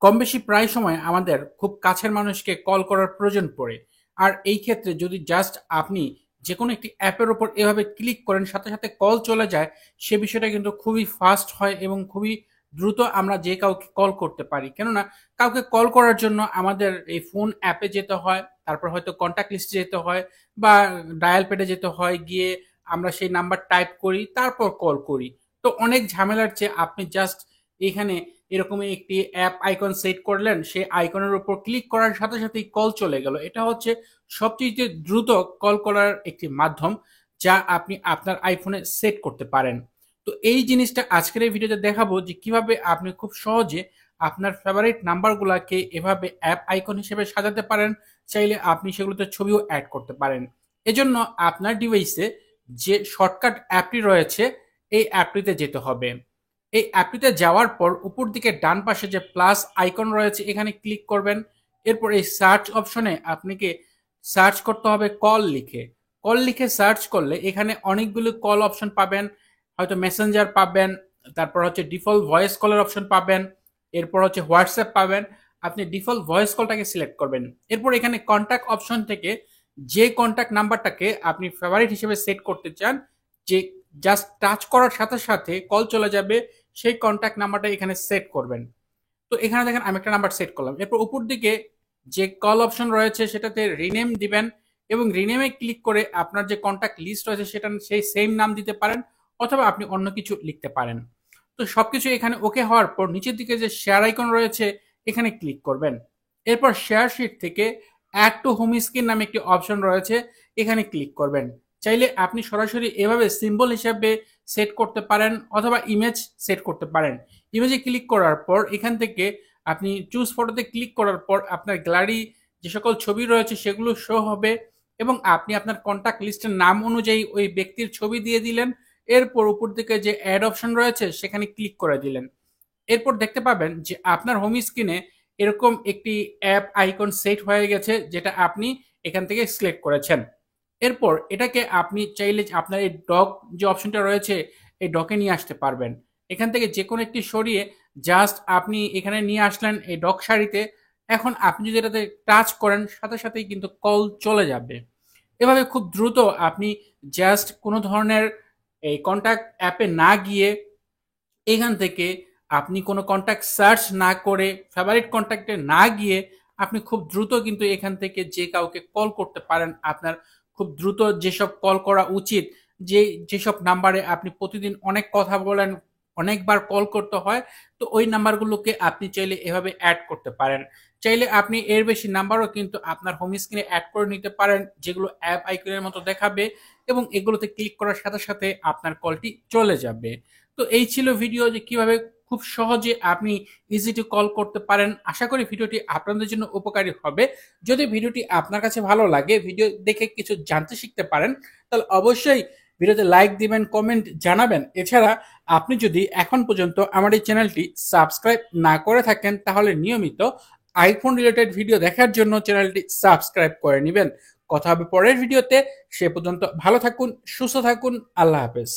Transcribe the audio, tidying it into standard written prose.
কম বেশি প্রায় সময় আমাদের খুব কাছের মানুষকে কল করার প্রয়োজন পড়ে। আর এই ক্ষেত্রে যদি জাস্ট আপনি যেকোনো একটি অ্যাপের উপর এভাবে ক্লিক করেন, সাথে, সাথে কল চলে যায়, সে বিষয়টা কিন্তু খুবই ফাস্ট হয় এবং খুবই দ্রুত আমরা যে কাউকে কল করতে পারি। কেননা কাউকে কল করার জন্য আমাদের এই ফোন অ্যাপে যেতে হয়, তারপর হয়তো কনট্যাক্ট লিস্টে যেতে হয় বা ডায়াল প্যাডে যেতে হয়, গিয়ে আমরা সেই নাম্বার টাইপ করি, তারপর কল করি। তো অনেক ঝামেলার চেয়ে আপনি জাস্ট এখানে এরকমই একটি অ্যাপ আইকন সেট করলেন, সেই আইকনের উপর ক্লিক করার সাথে সাথেই কল চলে গেল। এটা হচ্ছে সবচেয়ে দ্রুত কল করার একটি মাধ্যম, যা আপনি আপনার আইফোনে সেট করতে পারেন। তো এই জিনিসটা আজকের এই ভিডিওতে দেখাবো যে কিভাবে আপনি খুব সহজে আপনার ফেভারিট নাম্বারগুলোকে এভাবে অ্যাপ আইকন হিসেবে সাজাতে পারেন। চাইলে আপনি সেগুলোতে ছবিও অ্যাড করতে পারেন। এজন্য আপনার ডিভাইসে যে শর্টকাট অ্যাপটি রয়েছে, এই অ্যাপটিতে যেতে হবে। এই অ্যাপটিতে যাওয়ার পর উপর দিকে ডান পাশে যে প্লাস আইকন রয়েছে, এখানে ক্লিক করবেন। এরপর এই সার্চ অপশনে আপনাকে সার্চ করতে হবে কল লিখে। কল লিখে সার্চ করলে এখানে অনেকগুলো কল অপশন পাবেন। হয়তো মেসেঞ্জার পাবেন, তারপর হচ্ছে ডিফল্ট ভয়েস কলের অপশন পাবেন, এরপর হচ্ছে হোয়াটসঅ্যাপ পাবেন। আপনি ডিফল্ট ভয়েস কলটাকে সিলেক্ট করবেন। এরপর এখানে কন্ট্যাক্ট অপশন থেকে যে কন্ট্যাক্ট নাম্বারটাকে আপনি ফেভারিট হিসেবে সেট করতে চান, যে জাস্ট টাচ করার সাথে সাথে কল চলে যাবে, সেই কন্ট্যাক্ট নাম্বারটা এখানে সেট করবেন। তো এখানে দেখেন আমি একটা নাম্বার সেট করলাম। এরপর উপর দিকে যে কল অপশন রয়েছে সেটাতে রিনেম দিবেন এবং রিনেমে ক্লিক করে আপনার যে কন্ট্যাক্ট লিস্ট রয়েছে সেটা সেই সেম নাম দিতে পারেন, অথবা আপনি অন্য কিছু লিখতে পারেন। তো সবকিছু এখানে ওকে হওয়ার পর নিচের দিকে যে শেয়ার আইকন রয়েছে, এখানে ক্লিক করবেন। এরপর শেয়ার শিট থেকে অ্যাড টু হোম স্ক্রিন নামে একটি অপশন রয়েছে, এখানে ক্লিক করবেন। চাইলে আপনি সরাসরি এভাবে সিম্বল হিসাবে সেট করতে পারেন, অথবা ইমেজ সেট করতে পারেন। ইমেজে ক্লিক করার পর এখান থেকে আপনি চুজ ফটোতে ক্লিক করার পর আপনার গ্যালারি যে সকল ছবি রয়েছে সেগুলো শো হবে, এবং আপনি আপনার কন্ট্যাক্ট লিস্টের নাম অনুযায়ী ওই ব্যক্তির ছবি দিয়ে দিলেন। এরপর উপর দিকে যে অ্যাড অপশন রয়েছে সেখানে ক্লিক করে দিলেন। এরপর দেখতে পাবেন যে আপনার হোম স্ক্রিনে এরকম একটি অ্যাপ আইকন সেট হয়ে গেছে, যেটা আপনি এখান থেকে সিলেক্ট করেছেন। এরপর এটাকে আপনি চাইলে আপনার এই ডক যে অপশনটা রয়েছে, এই ডকে নিয়ে আসতে পারবেন। এখান থেকে যে কোনো একটি সরিয়ে জাস্ট আপনি এখানে নিয়ে আসলেন এই ডক সারিতে। এখন আপনি যদি এটাতে টাচ করেন, সাথে সাথেই কিন্তু কল চলে যাবে। এভাবে খুব দ্রুত আপনি জাস্ট কোনো ধরনের এই কন্ট্যাক্ট অ্যাপে না গিয়ে, এখান থেকে আপনি কোনো কন্ট্যাক্ট সার্চ না করে, ফেভারিট কন্ট্যাক্টে না গিয়ে, আপনি খুব দ্রুত কিন্তু এখান থেকে যে কাউকে কল করতে পারেন। আপনার খুব দ্রুত যেসব কল করা উচিত, যেসব নাম্বারে আপনি প্রতিদিন অনেক কথা বলেন, অনেকবার কল করতে হয়, তো ওই নাম্বারগুলোকে আপনি চাইলে এভাবে অ্যাড করতে পারেন। চাইলে আপনি এর বেশি নাম্বারও কিন্তু আপনার হোম স্ক্রিনে অ্যাড করে নিতে পারেন, যেগুলো অ্যাপ আইকনের মতো দেখাবে, এবং এগুলোতে ক্লিক করার সাথে সাথে আপনার কলটি চলে যাবে। তো এই ছিল ভিডিও, যে কিভাবে খুব সহজে আপনি ইজি টু কল করতে পারেন। আশা করি ভিডিওটি আপনাদের জন্য উপকারী হবে। যদি ভিডিওটি আপনার কাছে ভালো লাগে, ভিডিও দেখে কিছু জানতে শিখতে পারেন, তাহলে অবশ্যই ভিডিওতে লাইক দিবেন, কমেন্ট জানাবেন। এছাড়া আপনি যদি এখন পর্যন্ত আমার এই চ্যানেলটি সাবস্ক্রাইব না করে থাকেন, তাহলে নিয়মিত আইফোন রিলেটেড ভিডিও দেখার জন্য চ্যানেলটি সাবস্ক্রাইব করে নেবেন। কথা হবে পরের ভিডিওতে। সে পর্যন্ত ভালো থাকুন, সুস্থ থাকুন। আল্লাহ হাফেজ।